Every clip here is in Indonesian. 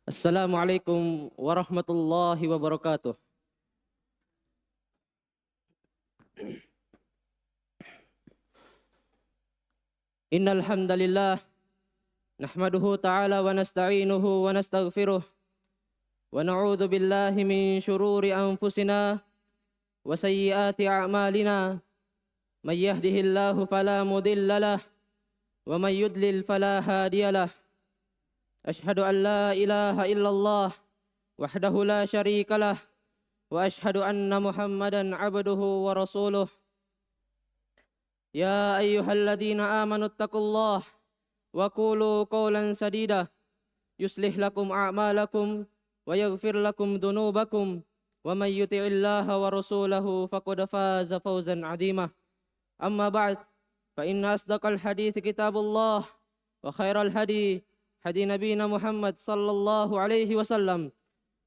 Assalamualaikum warahmatullahi wabarakatuh. Innal hamdalillah nahmaduhu ta'ala wa nasta'inuhu wa nastaghfiruh wa na'udzu billahi min shururi anfusina wa sayyiati a'malina. May yahdihillahu fala mudilla lahu wa may yudlil fala hadiyalah. Ashhadu an la ilaha illallah wahdahu la syarika lah wa ashhadu anna Muhammadan 'abduhu wa rasuluh. Ya ayyuhalladzina amanu taqullaha wa qulu qawlan sadida yuslih lakum a'malakum wa yaghfir lakum dhunubakum wa may yuti'illaha wa rasulahu faqad faza fawzan 'azima. Amma ba'd, fa inna asdaqal hadits kitabullah wa khairal hadi hadi nabiyina Muhammad sallallahu alaihi wasallam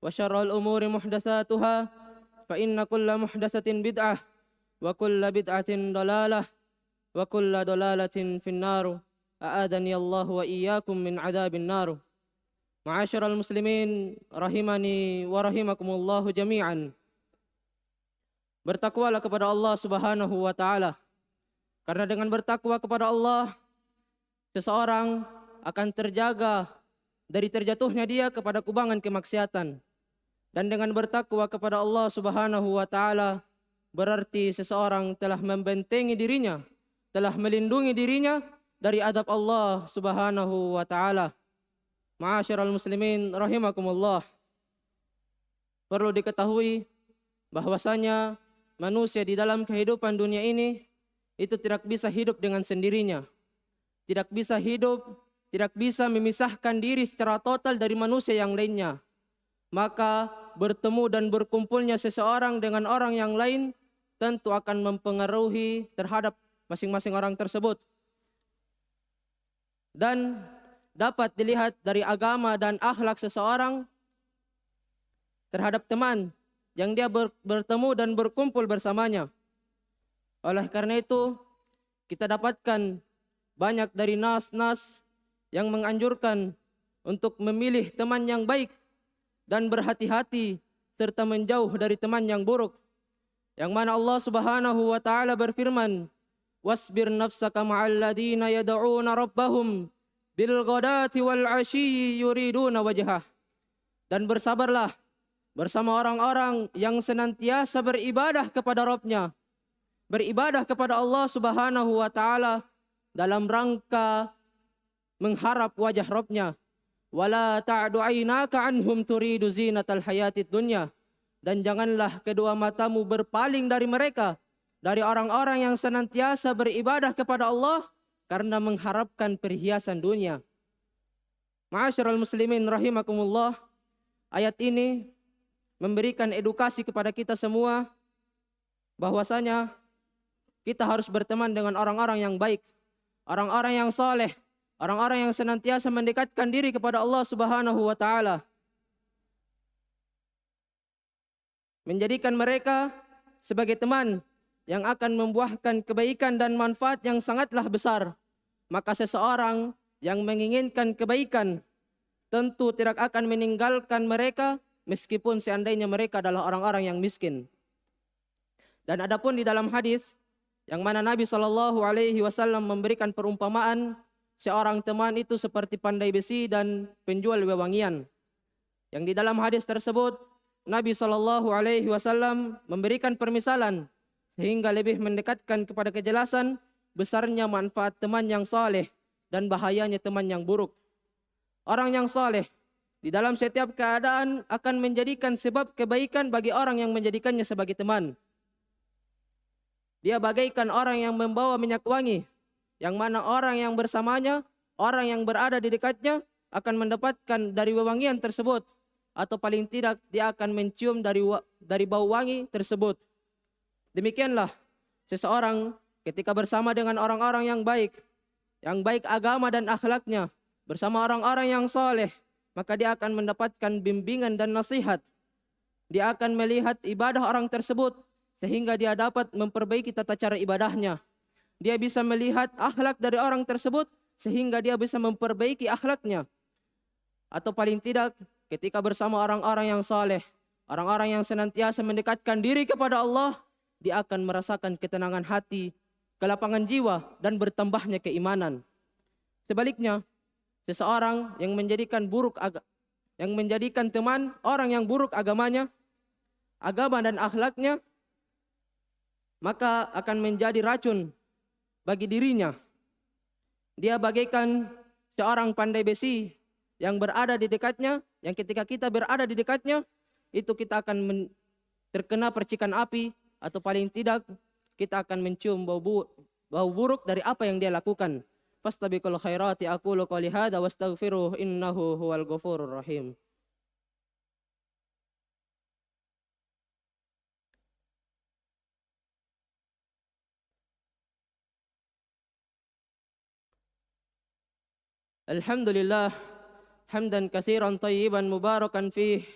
wa syarrul umuri muhdatsatuha fa inna kulla muhdatsatin bid'ah wa kulla bid'atin dalalah wa kulla dalalatin finnar. A'adani Allah wa iyyakum min adzabin nar. Ma'asyiral muslimin rahimani wa rahimakumullahu jami'an. Bertakwalah kepada Allah Subhanahu wa taala. Karena dengan bertakwa kepada Allah, seseorang akan terjaga dari terjatuhnya dia kepada kubangan kemaksiatan. Dan dengan bertakwa kepada Allah Subhanahu wa taala berarti seseorang telah membentengi dirinya, telah melindungi dirinya dari adab Allah Subhanahu wa taala. Ma'asyiral muslimin rahimakumullah. Perlu diketahui bahwasanya manusia di dalam kehidupan dunia ini itu tidak bisa hidup dengan sendirinya. Tidak bisa hidup, tidak bisa memisahkan diri secara total dari manusia yang lainnya. Maka bertemu dan berkumpulnya seseorang dengan orang yang lain tentu akan mempengaruhi terhadap masing-masing orang tersebut. Dan dapat dilihat dari agama dan akhlak seseorang terhadap teman yang dia bertemu dan berkumpul bersamanya. Oleh karena itu, kita dapatkan banyak dari nas-nas yang menganjurkan untuk memilih teman yang baik dan berhati-hati serta menjauh dari teman yang buruk. Yang mana Allah Subhanahu wa taala berfirman, "Wasbir nafsaka ma'al ladina yad'una rabbahum bil ghadati wal 'ashyi yuriduna wajhah." Dan bersabarlah bersama orang-orang yang senantiasa beribadah kepada Rabb-Nya, beribadah kepada Allah Subhanahu wa taala dalam rangka mengharap wajah Rabb-Nya. Wala ta'du 'ainaka 'anhum turidu zinatal hayatid dunya. Dan janganlah kedua matamu berpaling dari mereka, dari orang-orang yang senantiasa beribadah kepada Allah karena mengharapkan perhiasan dunia. Ma'asyiral muslimin rahimakumullah. Ayat ini memberikan edukasi kepada kita semua bahwasanya kita harus berteman dengan orang-orang yang baik, orang-orang yang saleh, orang-orang yang senantiasa mendekatkan diri kepada Allah Subhanahu wa taala. Menjadikan mereka sebagai teman yang akan membuahkan kebaikan dan manfaat yang sangatlah besar. Maka seseorang yang menginginkan kebaikan tentu tidak akan meninggalkan mereka meskipun seandainya mereka adalah orang-orang yang miskin. Dan adapun di dalam hadis yang mana Nabi SAW memberikan perumpamaan seorang teman itu seperti pandai besi dan penjual wewangian. Yang di dalam hadis tersebut Nabi SAW memberikan permisalan sehingga lebih mendekatkan kepada kejelasan besarnya manfaat teman yang saleh dan bahayanya teman yang buruk. Orang yang saleh di dalam setiap keadaan akan menjadikan sebab kebaikan bagi orang yang menjadikannya sebagai teman. Dia bagaikan orang yang membawa minyak wangi, yang mana orang yang bersamanya, orang yang berada di dekatnya akan mendapatkan dari wewangian tersebut, atau paling tidak dia akan mencium dari bau wangi tersebut. Demikianlah seseorang ketika bersama dengan orang-orang yang baik agama dan akhlaknya, bersama orang-orang yang saleh, maka dia akan mendapatkan bimbingan dan nasihat. Dia akan melihat ibadah orang tersebut sehingga dia dapat memperbaiki tata cara ibadahnya. Dia bisa melihat akhlak dari orang tersebut sehingga dia bisa memperbaiki akhlaknya. atau paling tidak ketika bersama orang-orang yang saleh, orang-orang yang senantiasa mendekatkan diri kepada Allah, dia akan merasakan ketenangan hati, kelapangan jiwa, dan bertambahnya keimanan. Sebaliknya, seseorang yang menjadikan teman orang yang buruk agamanya, agama dan akhlaknya, maka akan menjadi racun bagi dirinya. Dia bagaikan seorang pandai besi yang berada di dekatnya, yang ketika kita berada di dekatnya, itu kita akan terkena percikan api, atau paling tidak kita akan mencium bau buruk dari apa yang dia lakukan. Fastabiqul khairati aqulu qouli hadza wastaghfiruh innahu huwal ghafurur rahim. Alhamdulillah hamdan katsiran tayyiban mubarakan fih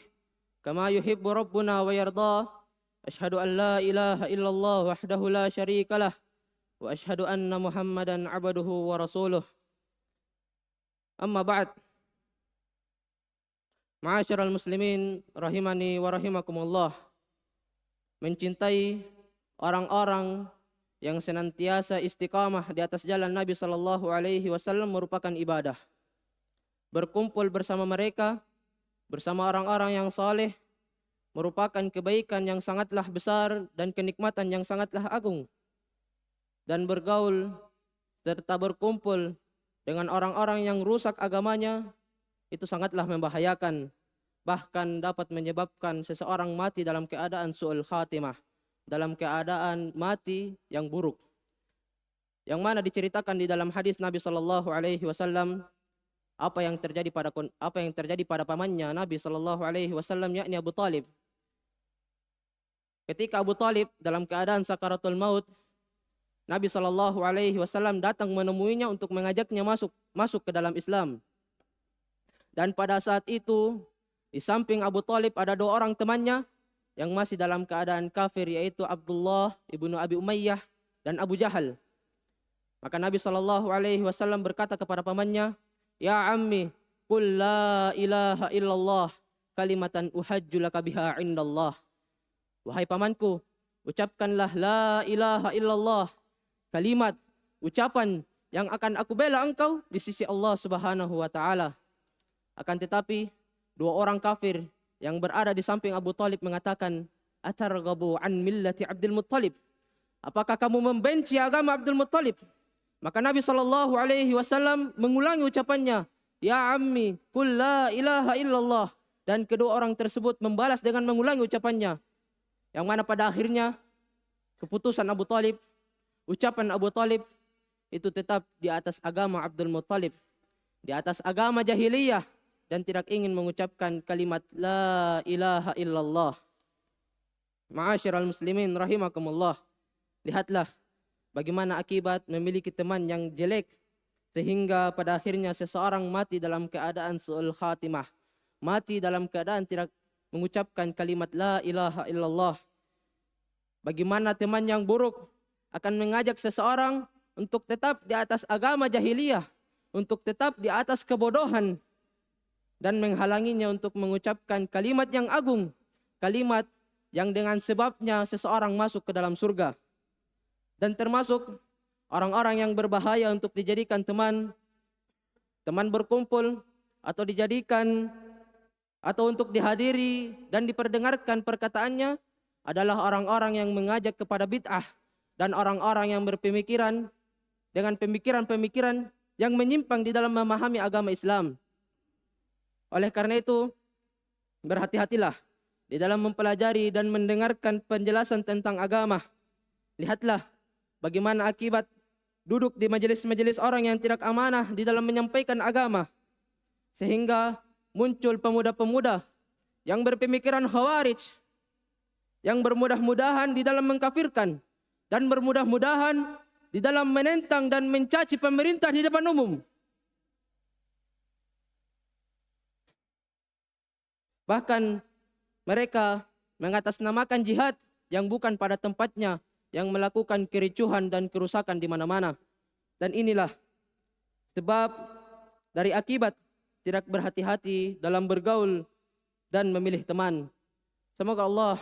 kama yuhibbu rabbuna wa yarda. Asyhadu an la ilaha illallah wahdahu la syarikalah wa asyhadu anna Muhammadan abduhu wa rasuluh. Amma ba'd. Ma'asyiral muslimin rahimani wa rahimakumullah. Mencintai orang-orang yang senantiasa istiqamah di atas jalan Nabi sallallahu alaihi wasallam merupakan ibadah. Berkumpul bersama mereka, bersama orang-orang yang saleh, merupakan kebaikan yang sangatlah besar dan kenikmatan yang sangatlah agung. Dan bergaul serta berkumpul dengan orang-orang yang rusak agamanya, itu sangatlah membahayakan. Bahkan dapat menyebabkan seseorang mati dalam keadaan su'ul khatimah, dalam keadaan mati yang buruk. Yang mana diceritakan di dalam hadis Nabi sallallahu alaihi wasallam apa yang terjadi pada pamannya Nabi sallallahu alaihi wasallam, yakni Abu Talib. Ketika Abu Talib dalam keadaan sakaratul maut, Nabi sallallahu alaihi wasallam datang menemuinya untuk mengajaknya masuk ke dalam Islam. Dan pada saat itu, di samping Abu Talib ada dua orang temannya yang masih dalam keadaan kafir, yaitu Abdullah ibnu Abi Umayyah dan Abu Jahal. Maka Nabi sallallahu alaihi wasallam berkata kepada pamannya, "Ya ammi, qul la ilaha illallah kalimatan uhajju laka biha indallah." Wahai pamanku, ucapkanlah la ilaha illallah, kalimat, ucapan yang akan aku bela engkau di sisi Allah Subhanahu wa taala. Akan tetapi, dua orang kafir yang berada di samping Abu Talib mengatakan, "Atarghabu an millati Abdul Muttalib?" Apakah kamu membenci agama Abdul Muttalib? Maka Nabi sallallahu alaihi wasallam mengulangi ucapannya, "Ya ammi, qul la ilaha illallah." Dan kedua orang tersebut membalas dengan mengulangi ucapannya. Yang mana pada akhirnya keputusan Abu Talib, ucapan Abu Talib itu tetap di atas agama Abdul Muttalib, di atas agama jahiliyah, dan tidak ingin mengucapkan kalimat la ilaha illallah. Ma'asyiral muslimin rahimakumullah. Lihatlah bagaimana akibat memiliki teman yang jelek, sehingga pada akhirnya seseorang mati dalam keadaan su'ul khatimah, mati dalam keadaan tidak mengucapkan kalimat la ilaha illallah. Bagaimana teman yang buruk akan mengajak seseorang untuk tetap di atas agama jahiliyah, untuk tetap di atas kebodohan, dan menghalanginya untuk mengucapkan kalimat yang agung, kalimat yang dengan sebabnya seseorang masuk ke dalam surga. Dan termasuk orang-orang yang berbahaya untuk dijadikan teman berkumpul, atau dijadikan, atau untuk dihadiri dan diperdengarkan perkataannya, adalah orang-orang yang mengajak kepada bid'ah, dan orang-orang yang berpemikiran dengan pemikiran-pemikiran yang menyimpang di dalam memahami agama Islam. Oleh karena itu, berhati-hatilah di dalam mempelajari dan mendengarkan penjelasan tentang agama. Lihatlah bagaimana akibat duduk di majelis-majelis orang yang tidak amanah di dalam menyampaikan agama, sehingga muncul pemuda-pemuda yang berpemikiran khawarij, yang bermudah-mudahan di dalam mengkafirkan, dan bermudah-mudahan di dalam menentang dan mencaci pemerintah di depan umum. Bahkan mereka mengatasnamakan jihad yang bukan pada tempatnya, yang melakukan kericuhan dan kerusakan di mana-mana. Dan inilah sebab dari akibat tidak berhati-hati dalam bergaul dan memilih teman. Semoga Allah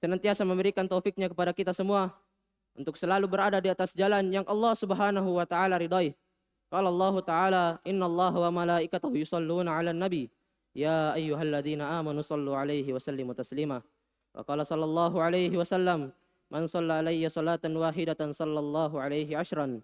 senantiasa memberikan taufiknya kepada kita semua untuk selalu berada di atas jalan yang Allah Subhanahu wa taala ridai. Qala Allah taala, "Innallaha wa malaikatahu yusholluna 'alan nabi, ya ayyuhalladzina amanu shallu 'alaihi wa sallimu taslima." Wa qala sallallahu alaihi wasallam, "Man shalla 'alayya salatan wahidatan sallallahu 'alaihi 'ashran."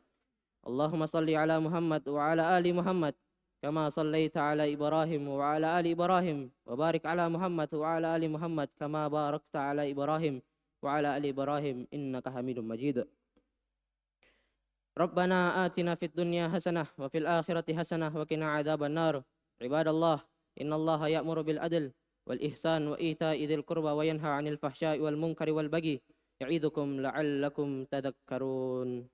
Allahumma salli 'ala Muhammad wa 'ala ali Muhammad kama shallaita 'ala Ibrahim wa 'ala ali Ibrahim wa barik 'ala Muhammad wa 'ala ali Muhammad kama barakta 'ala Ibrahim wa 'ala ali Ibrahim innaka Hamidum Majid. Rabbana atina fid dunya hasanah wa fil akhirati hasanah wa qina adzaban nar. Ibadallah, innallaha ya'muru bil adl wal ihsan wa ita'i dzil qurba wa yanha 'anil fahsya'i wal munkari wal baghi. Ya'idukum la'allakum tadhakkarun.